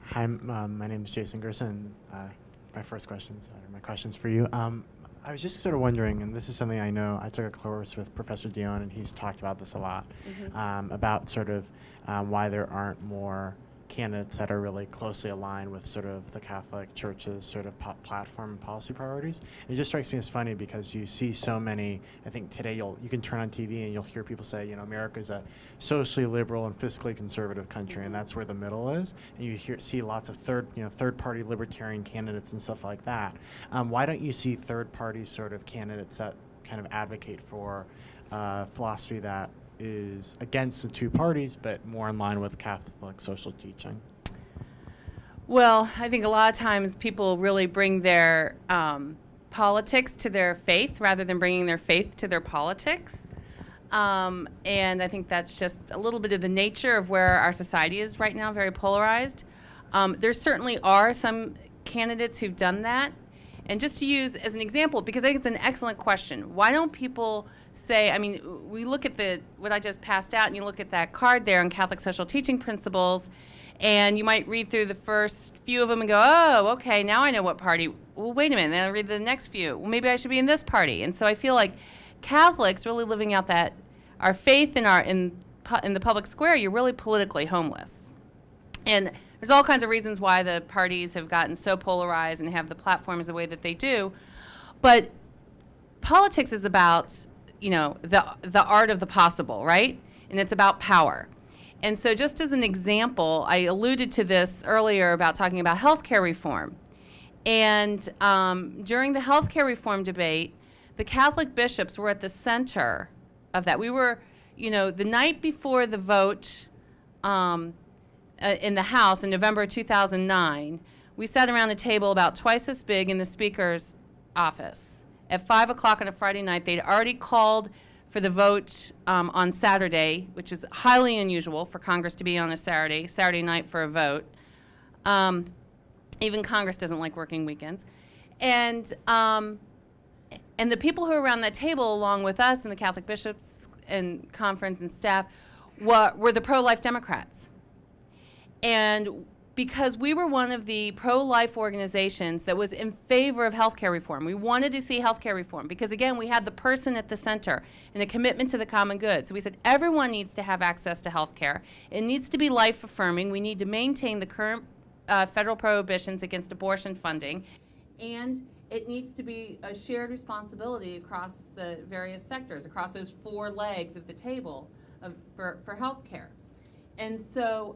Hi, my name is Jason Gerson. My questions for you. I was just sort of wondering, and this is something I know, I took a course with Professor Dion, and he's talked about this a lot, about sort of why there aren't more candidates that are really closely aligned with sort of the Catholic Church's sort of platform and policy priorities. It just strikes me as funny because you see so many. I think today you can turn on TV and you'll hear people say, America's a socially liberal and fiscally conservative country, and that's where the middle is. And you see lots of third-party libertarian candidates and stuff like that. Why don't you see third-party sort of candidates that kind of advocate for philosophy that is against the two parties, but more in line with Catholic social teaching? Well, I think a lot of times people really bring their politics to their faith rather than bringing their faith to their politics. And I think that's just a little bit of the nature of where our society is right now, very polarized. There certainly are some candidates who've done that. And just to use as an example, because I think it's an excellent question, why don't people say, we look at what I just passed out, and you look at that card there on Catholic social teaching principles, and you might read through the first few of them and go, oh, okay, now I know what party. Well, wait a minute, then I'll read the next few. Well, maybe I should be in this party. And so I feel like Catholics really living out that our faith in the public square, you're really politically homeless. And there's all kinds of reasons why the parties have gotten so polarized and have the platforms the way that they do. But politics is about, the art of the possible, right? And it's about power. And so just as an example, I alluded to this earlier about talking about healthcare reform. And during the healthcare reform debate, the Catholic bishops were at the center of that. We were, the night before the vote in the House in November 2009, we sat around a table about twice as big in the Speaker's office. At 5 o'clock on a Friday night, they'd already called for the vote on Saturday, which is highly unusual for Congress to be on a Saturday night for a vote. Even Congress doesn't like working weekends. And the people who were around that table, along with us and the Catholic bishops and conference and staff, were the pro-life Democrats. And because we were one of the pro-life organizations that was in favor of healthcare reform. We wanted to see healthcare reform because, again, we had the person at the center and a commitment to the common good. So we said everyone needs to have access to healthcare. It needs to be life-affirming. We need to maintain the current federal prohibitions against abortion funding. And it needs to be a shared responsibility across the various sectors, across those four legs of the table for healthcare. And so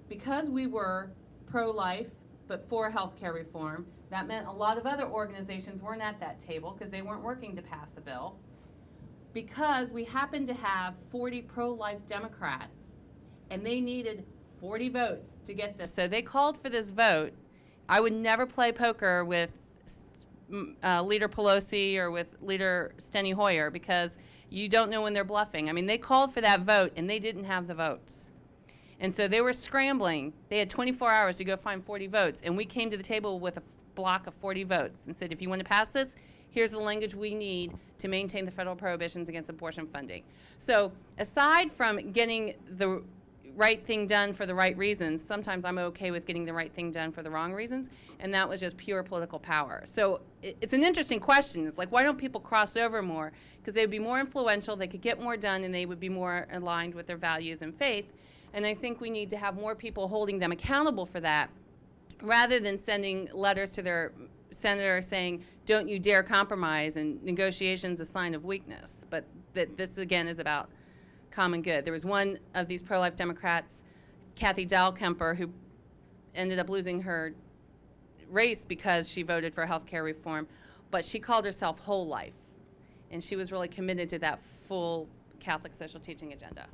because we were pro-life but for health care reform, that meant a lot of other organizations weren't at that table because they weren't working to pass a bill. Because we happened to have 40 pro-life Democrats, and they needed 40 votes to get this. So they called for this vote. I would never play poker with Leader Pelosi or with Leader Steny Hoyer because you don't know when they're bluffing. They called for that vote, and they didn't have the votes. And so they were scrambling. They had 24 hours to go find 40 votes. And we came to the table with a block of 40 votes and said, if you want to pass this, here's the language we need to maintain the federal prohibitions against abortion funding. So aside from getting the right thing done for the right reasons, sometimes I'm okay with getting the right thing done for the wrong reasons. And that was just pure political power. So it's an interesting question. It's like, why don't people cross over more? Because they would be more influential, they could get more done, and they would be more aligned with their values and faith. And I think we need to have more people holding them accountable for that rather than sending letters to their senator saying, don't you dare compromise, and negotiation's a sign of weakness. But that this, again, is about common good. There was one of these pro-life Democrats, Kathy Dahlkemper, who ended up losing her race because she voted for health care reform, but she called herself Whole Life. And she was really committed to that full Catholic social teaching agenda.